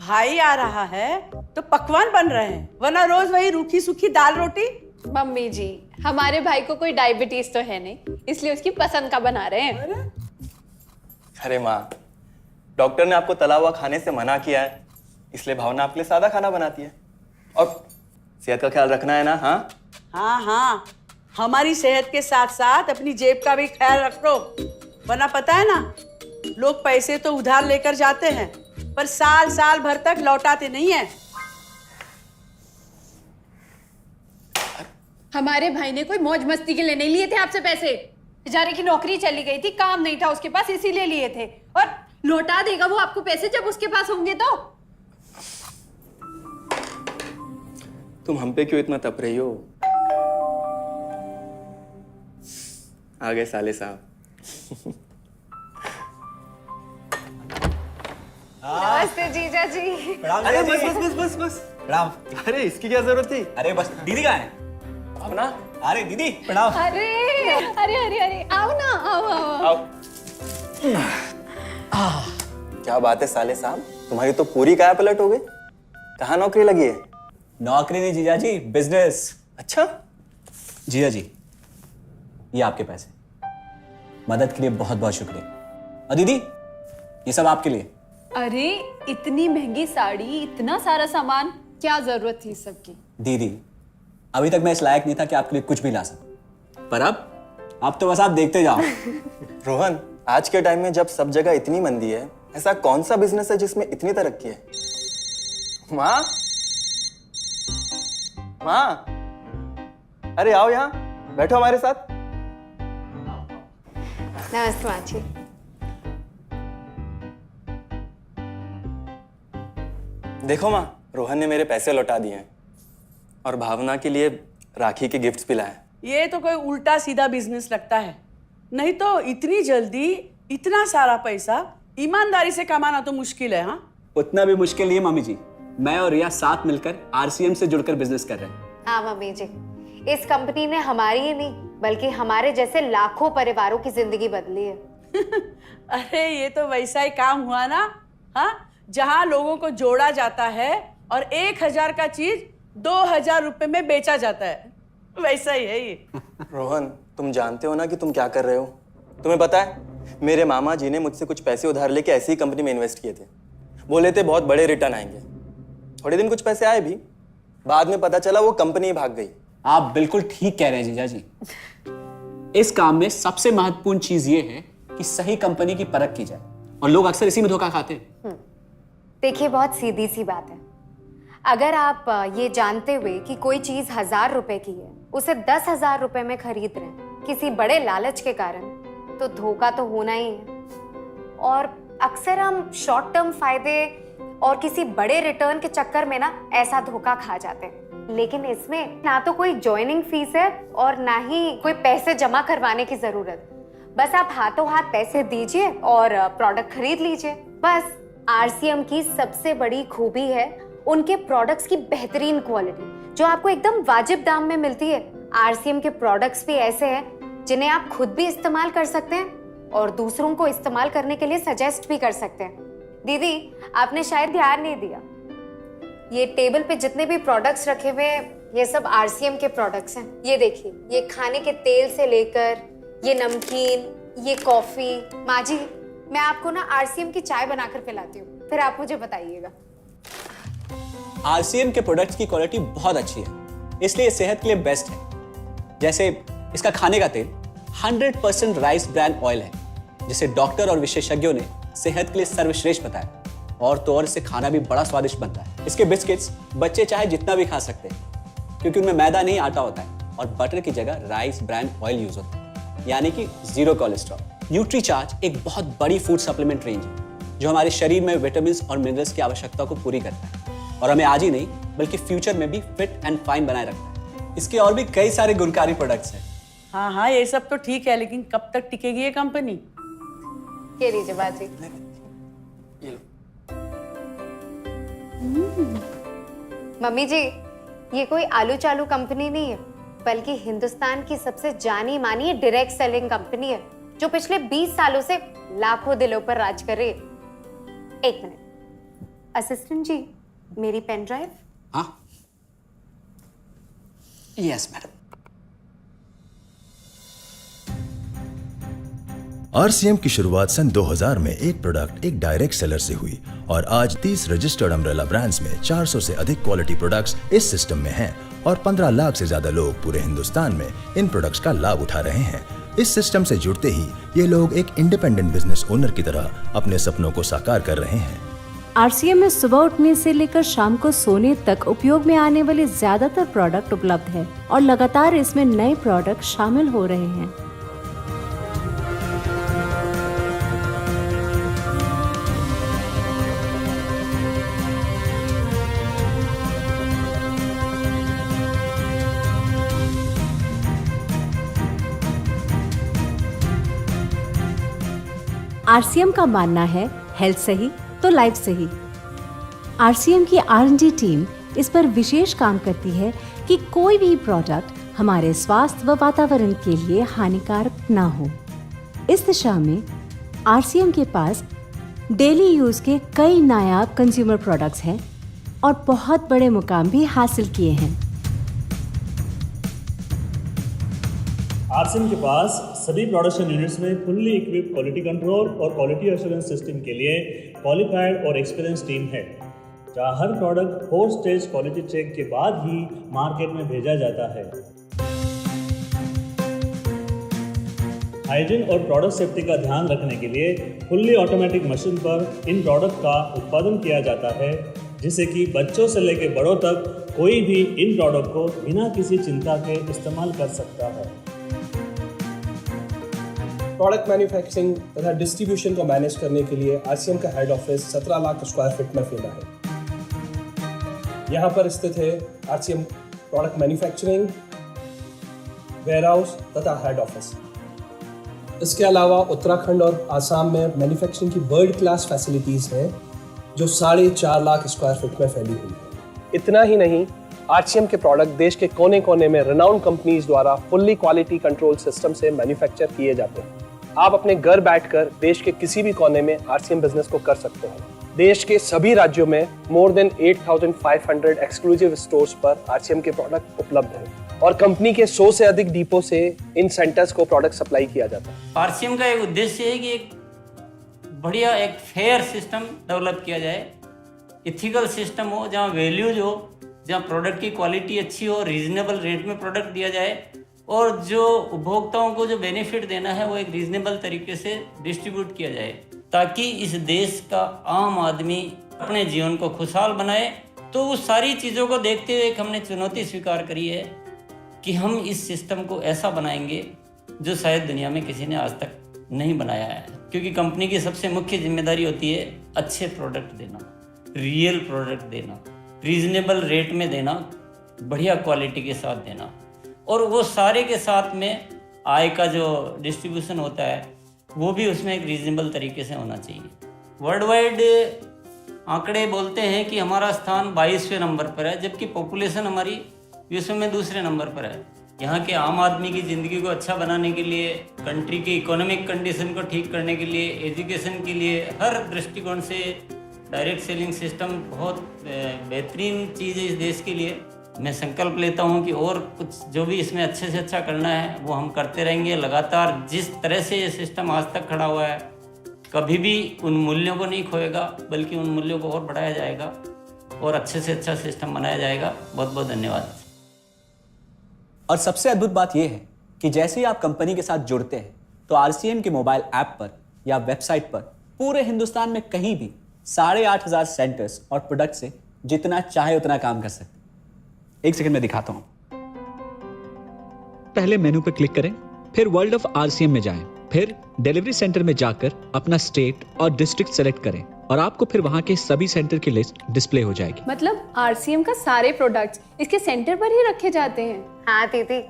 भाई आ रहा है तो पकवान बन रहे हैं, वरना रोज वही रूखी सूखी दाल रोटी। मम्मी जी, हमारे भाई को कोई डायबिटीज तो है नहीं, इसलिए उसकी पसंद का बना रहे हैं। अरे माँ, डॉक्टर ने आपको तला हुआ खाने से मना किया है, इसलिए भावना आपके लिए सादा खाना बनाती है। और सेहत का ख्याल रखना है ना? हाँ हाँ हाँ, हमारी सेहत के साथ साथ अपनी जेब का भी ख्याल रखो, वरना पता है ना, लोग पैसे तो उधार लेकर जाते हैं पर साल साल भर तक लौटाते नहीं है। हमारे भाई ने कोई मौज मस्ती के लिए नहीं लिए थे आपसे पैसे। बेचारे की नौकरी चली गई थी, काम नहीं था उसके पास, इसीलिए लिए थे। और लौटा देगा वो आपको पैसे जब उसके पास होंगे तो। तुम हम पे क्यों इतना तप रही हो? आ गए साले साहब। नमस्ते जीजा जी। अरे बस बस बस बस बस प्रणाम। अरे इसकी क्या जरूरत थी? अरे बस दीदी कहाँ है? भावना, अरे दीदी प्रणाम। अरे अरे अरे अरे आओ ना, आओ आओ। आओ। क्या बात है साले साहब, तुम्हारी तो पूरी काया पलट हो गई। कहाँ नौकरी लगी है? नौकरी नहीं जीजा जी, बिजनेस। अच्छा, जीजा जी, ये आपके पैसे, मदद के लिए बहुत बहुत शुक्रिया। और दीदी, ये सब आपके लिए। अरे इतनी महंगी साड़ी, इतना सारा सामान, क्या जरूरत थी इस सब की? दीदी, अभी तक मैं इस लायक नहीं था कि आपके लिए कुछ भी ला सकूं, पर अब तो बस आप देखते जाओ। रोहन, आज के टाइम में जब सब जगह इतनी मंदी है, ऐसा कौन सा बिजनेस है जिसमें इतनी तरक्की है? माँ, माँ, अरे आओ यहाँ बैठो हमारे साथ। नमस्ते माँ जी। देखो माँ, रोहन ने मेरे पैसे लौटा दिए हैं और भावना के लिए राखी के गिफ्ट्स भी लाए। ये तो कोई उल्टा सीधा बिजनेस लगता है, नहीं तो इतनी जल्दी इतना सारा पैसा ईमानदारी से कमाना तो मुश्किल है। हाँ, उतना भी मुश्किल नहीं है मम्मी जी, मैं और रिया साथ मिलकर आरसीएम से जुड़कर बिजनेस कर रहे हैं। हाँ मम्मी जी, इस कंपनी ने हमारी ही नहीं बल्कि हमारे जैसे लाखों परिवारों की जिंदगी बदली है। अरे ये तो वैसा ही काम हुआ ना, हाँ, जहाँ लोगों को जोड़ा जाता है और 1000 का चीज 2000 रुपए में बेचा जाता है, वैसा ही है ये। रोहन, तुम जानते हो ना कि तुम क्या कर रहे हो? तुम्हें पता है, मेरे मामा जी ने मुझसे कुछ पैसे उधार लेके ऐसी ही कंपनी में इन्वेस्ट किए थे। बोले थे बहुत बड़े रिटर्न आएंगे। थोड़े दिन कुछ पैसे आए भी, बाद में पता चला वो कंपनी भाग गई। आप बिल्कुल ठीक कह रहे हैं जीजा जी। इस काम में सबसे महत्वपूर्ण चीज ये है कि सही कंपनी की परख की जाए, और लोग अक्सर इसी में धोखा खाते हैं। देखिए, बहुत सीधी सी बात है। अगर आप ये जानते हुए कि कोई चीज 1000 रुपए की है, उसे 10,000 रुपए में खरीद रहे हैं किसी बड़े लालच के कारण, तो धोखा तो होना ही है। और अक्सर हम शॉर्ट टर्म फायदे और किसी बड़े रिटर्न के चक्कर में ना ऐसा धोखा खा जाते हैं। लेकिन इसमें ना तो कोई ज्वाइनिंग फीस है और ना ही कोई पैसे जमा करवाने की जरूरत। बस आप हाथों हाथ पैसे दीजिए और प्रोडक्ट खरीद लीजिए, बस। आरसीएम की सबसे बड़ी खूबी है उनके प्रोडक्ट्स की बेहतरीन क्वालिटी, जो आपको एकदम वाजिब दाम में मिलती है। आरसीएम के प्रोडक्ट्स भी ऐसे हैं जिन्हें आप खुद भी इस्तेमाल कर सकते हैं और दूसरों को इस्तेमाल करने के लिए सजेस्ट भी कर सकते हैं। दीदी, आपने शायद ध्यान नहीं दिया, ये टेबल पे जितने भी प्रोडक्ट्स रखे हुए हैं, ये सब आरसीएम के प्रोडक्ट्स हैं। ये देखिए, ये खाने के तेल से लेकर ये नमकीन, ये कॉफी। माँ जी, मैं आपको ना आरसीएम की चाय बनाकर पिलाती हूँ, फिर आप मुझे बताइएगा। आरसीएम के प्रोडक्ट्स की क्वालिटी बहुत अच्छी है, इसलिए सेहत के लिए बेस्ट है। जैसे इसका खाने का तेल 100% राइस ब्रांड ऑयल है, जिसे डॉक्टर और विशेषज्ञों ने सेहत के लिए सर्वश्रेष्ठ बताया। और तो और इससे खाना भी बड़ा स्वादिष्ट बनता है। इसके बिस्किट्स बच्चे चाहे जितना भी खा सकते हैं, क्योंकि उनमें मैदा नहीं आटा होता है और बटर की जगह राइस ब्रांड ऑयल यूज होता है, यानी कि 0 कोलेस्ट्रॉल। न्यूट्रीचार्ज एक बहुत बड़ी फूड सप्लीमेंट रेंज है, जो हमारे शरीर में विटामिन्स और मिनरल्स की आवश्यकता को पूरी करता है और हमें आज ही नहीं बल्कि फ्यूचर में भी फिट एंड फाइन बनाए रखता है। इसके और भी कई सारे गुणकारी प्रोडक्ट्स हैं। हाँ हाँ, ये सब तो ठीक है, लेकिन कब तक टिकेगी ये कंपनी? ये लीजिए बाजी। ये लो। मम्मी जी, ये कोई आलू चालू कंपनी नहीं है, बल्कि हिंदुस्तान की सबसे जानी मानी डायरेक्ट सेलिंग कंपनी है, जो पिछले 20 सालों से लाखों दिलों पर राज कर रही है। एक मिनट, असिस्टेंट जी, मेरी पेन ड्राइव। हाँ, यस मैडम। आरसीएम की शुरुआत सन 2000 में एक प्रोडक्ट एक डायरेक्ट सेलर से हुई और आज 30 रजिस्टर्ड अम्ब्रेला ब्रांड्स में 400 से अधिक क्वालिटी प्रोडक्ट्स इस सिस्टम में हैं और 15 लाख से ज्यादा लोग पूरे हिंदुस्तान में इन प्रोडक्ट्स का लाभ उठा रहे हैं। इस सिस्टम से जुड़ते ही ये लोग एक इंडिपेंडेंट बिजनेस ओनर की तरह अपने सपनों को साकार कर रहे हैं। आरसीएम में सुबह उठने से लेकर शाम को सोने तक उपयोग में आने वाले ज्यादातर प्रोडक्ट उपलब्ध है और लगातार इसमें नए प्रोडक्ट शामिल हो रहे हैं। आरसीएम का मानना है हेल्थ सही तो लाइफ सही। आरसीएम की R&D टीम इस पर विशेष काम करती है कि कोई भी प्रोडक्ट हमारे स्वास्थ्य व वातावरण के लिए हानिकारक ना हो। इस दिशा में आरसीएम के पास डेली यूज के कई नायाब कंज्यूमर प्रोडक्ट्स हैं और बहुत बड़े मुकाम भी हासिल किए हैं। आरसीएम के पास सभी प्रोडक्शन यूनिट्स में फुल्ली इक्विप क्वालिटी कंट्रोल और क्वालिटी एश्योरेंस सिस्टम के लिए क्वालिफाइड और एक्सपीरियंस टीम है, जहां हर प्रोडक्ट 4 स्टेज क्वालिटी चेक के बाद ही मार्केट में भेजा जाता है। हाइजीन और प्रोडक्ट सेफ्टी का ध्यान रखने के लिए फुल्ली ऑटोमेटिक मशीन पर इन प्रोडक्ट का उत्पादन किया जाता है, जिससे कि बच्चों से लेकर बड़ों तक कोई भी इन प्रोडक्ट को बिना किसी चिंता के इस्तेमाल कर सकता है। प्रोडक्ट मैन्युफैक्चरिंग तथा डिस्ट्रीब्यूशन को मैनेज करने के लिए आरसीएम का head office 17 lakh square feet में फैला है। यहाँ पर स्थित है आरसीएम प्रोडक्ट मैन्युफैक्चरिंग, वेयरहाउस तथा हेड ऑफिस। इसके अलावा उत्तराखंड और आसाम में मैन्युफैक्चरिंग की वर्ल्ड क्लास फैसिलिटीज़ हैं, जो 4.5 लाख स्क्वायर फीट में फैली हुई है। इतना ही नहीं, आरसीएम के प्रोडक्ट देश के कोने कोने में रेनाउंड कंपनीज द्वारा फुल्ली क्वालिटी कंट्रोल सिस्टम से मैन्युफैक्चर किए जाते हैं। आप अपने घर बैठकर देश के किसी भी कोने में आरसीएम बिजनेस को कर सकते हैं। देश के सभी राज्यों में मोर देन 8,500 एक्सक्लूसिव स्टोर्स पर आरसीएम के प्रोडक्ट उपलब्ध हैं और कंपनी के 100 से अधिक डिपो से इन सेंटर्स को प्रोडक्ट सप्लाई किया जाता है। आरसीएम का एक उद्देश्य है कि एक बढ़िया एक फेयर सिस्टम डेवलप किया जाए, इथिकल सिस्टम हो, जहाँ वैल्यूज हो, जहाँ प्रोडक्ट की क्वालिटी अच्छी हो, रीजनेबल रेट में प्रोडक्ट दिया जाए और जो उपभोक्ताओं को जो बेनिफिट देना है वो एक रीजनेबल तरीके से डिस्ट्रीब्यूट किया जाए, ताकि इस देश का आम आदमी अपने जीवन को खुशहाल बनाए। तो उस सारी चीज़ों को देखते हुए एक हमने चुनौती स्वीकार करी है कि हम इस सिस्टम को ऐसा बनाएंगे जो शायद दुनिया में किसी ने आज तक नहीं बनाया है, क्योंकि कंपनी की सबसे मुख्य जिम्मेदारी होती है अच्छे प्रोडक्ट देना, रियल प्रोडक्ट देना, रीजनेबल रेट में देना, बढ़िया क्वालिटी के साथ देना, और वो सारे के साथ में आय का जो डिस्ट्रीब्यूशन होता है वो भी उसमें एक रीजनेबल तरीके से होना चाहिए। वर्ल्ड वाइड आंकड़े बोलते हैं कि हमारा स्थान 22वें नंबर पर है, जबकि पॉपुलेशन हमारी विश्व में दूसरे नंबर पर है। यहाँ के आम आदमी की ज़िंदगी को अच्छा बनाने के लिए, कंट्री की इकोनॉमिक कंडीशन को ठीक करने के लिए, एजुकेशन के लिए, हर दृष्टिकोण से डायरेक्ट सेलिंग सिस्टम बहुत बेहतरीन चीज़ है इस देश के लिए। मैं संकल्प लेता हूं कि और कुछ जो भी इसमें अच्छे से अच्छा करना है वो हम करते रहेंगे लगातार। जिस तरह से ये सिस्टम आज तक खड़ा हुआ है, कभी भी उन मूल्यों को नहीं खोएगा, बल्कि उन मूल्यों को और बढ़ाया जाएगा और अच्छे से अच्छा सिस्टम बनाया जाएगा। बहुत बहुत धन्यवाद। और सबसे अद्भुत बात यह है कि जैसे ही आप कंपनी के साथ जुड़ते हैं तो आरसीएम के मोबाइल ऐप पर या वेबसाइट पर पूरे हिंदुस्तान में कहीं भी 8,500 सेंटर्स और प्रोडक्ट से जितना चाहे उतना काम कर सकते हैं। एक सेकंड में दिखाता हूं। पहले मेनू पर क्लिक करें, फिर वर्ल्ड ऑफ आरसीएम में जाएं, फिर डिलीवरी सेंटर में जाकर अपना स्टेट और डिस्ट्रिक्ट सेलेक्ट करें और आपको फिर वहां के सभी सेंटर की लिस्ट डिस्प्ले हो जाएगी। मतलब आरसीएम का सारे प्रोडक्ट्स इसके सेंटर पर ही रखे जाते हैं? हाँ दीदी,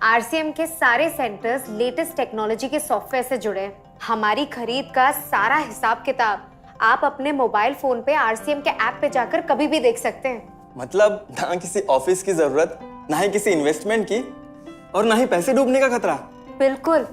आरसीएम के सारे सेंटर्स लेटेस्ट टेक्नोलॉजी के सॉफ्टवेयर से जुड़े हैं। हमारी खरीद का सारा हिसाब किताब आप अपने मोबाइल फोन पे आरसीएम के ऐप पे जाकर कभी भी देख सकते हैं। मतलब ना किसी ऑफिस की जरूरत, ना ही किसी इन्वेस्टमेंट की, और ना ही पैसे डूबने का खतरा। बिल्कुल।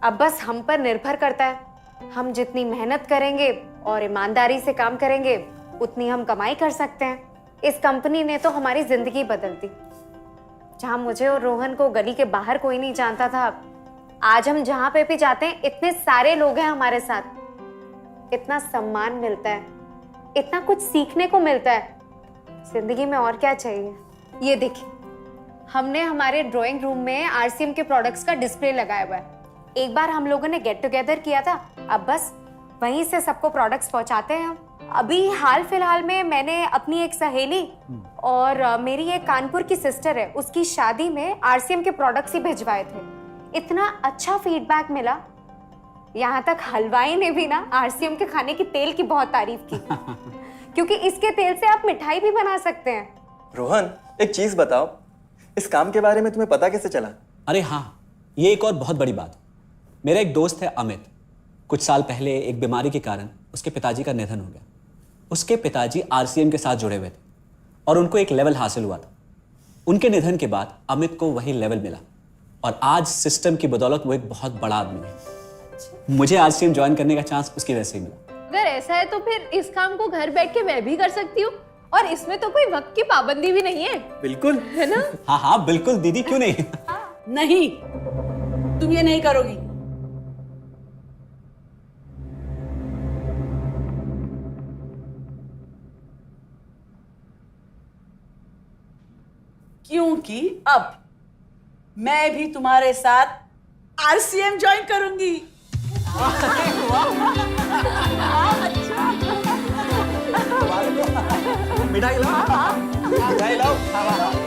अब बस हम पर निर्भर करता है हम जितनी मेहनत करेंगे और ईमानदारी से काम करेंगे उतनी हम कमाई कर सकते हैं। इस कंपनी ने तो हमारी जिंदगी बदल दी। जहां मुझे और रोहन को गली के बाहर कोई नहीं जानता था, आज हम जहां पे भी जाते हैं इतने सारे लोग हैं हमारे साथ। इतना सम्मान मिलता है, इतना कुछ सीखने को मिलता है। जिंदगी में और क्या चाहिए। ये देखिए, हमने हमारे ड्राइंग रूम में आरसीएम के प्रोडक्ट्स का डिस्प्ले लगाया हुआ है। एक बार हम लोगों ने गेट टुगेदर किया था, अब बस वहीं से सबको प्रोडक्ट्स पहुंचाते हैं हम। अभी हाल फिलहाल में मैंने अपनी एक सहेली और मेरी एक कानपुर की सिस्टर है, उसकी शादी में आरसीएम के प्रोडक्ट्स ही भिजवाए थे। इतना अच्छा फीडबैक मिला, यहाँ तक हलवाई ने भी ना आरसीएम के खाने की तेल की बहुत तारीफ की क्योंकि इसके तेल से आप मिठाई भी बना सकते हैं। रोहन, एक चीज बताओ, इस काम के बारे में तुम्हें पता कैसे चला? अरे हाँ, ये एक और बहुत बड़ी बात। मेरा एक दोस्त है अमित, कुछ साल पहले एक बीमारी के कारण उसके पिताजी का निधन हो गया। उसके पिताजी आरसीएम के साथ जुड़े हुए थे और उनको एक लेवल हासिल हुआ था। उनके निधन के बाद अमित को वही लेवल मिला और आज सिस्टम की बदौलत वो एक बहुत बड़ा आदमी है। मुझे आरसीएम ज्वाइन करने का चांस उसकी वजह से ही मिला। अगर ऐसा है तो फिर इस काम को घर बैठ के मैं भी कर सकती हूँ और इसमें तो कोई वक्त की पाबंदी भी नहीं है। बिल्कुल, है ना? हाँ हाँ बिल्कुल दीदी, क्यों नहीं। नहीं, तुम ये नहीं करोगी। क्योंकि अब मैं भी तुम्हारे साथ आरसीएम ज्वाइन करूंगी। मिठाई लाओ, मिठाई लाओ।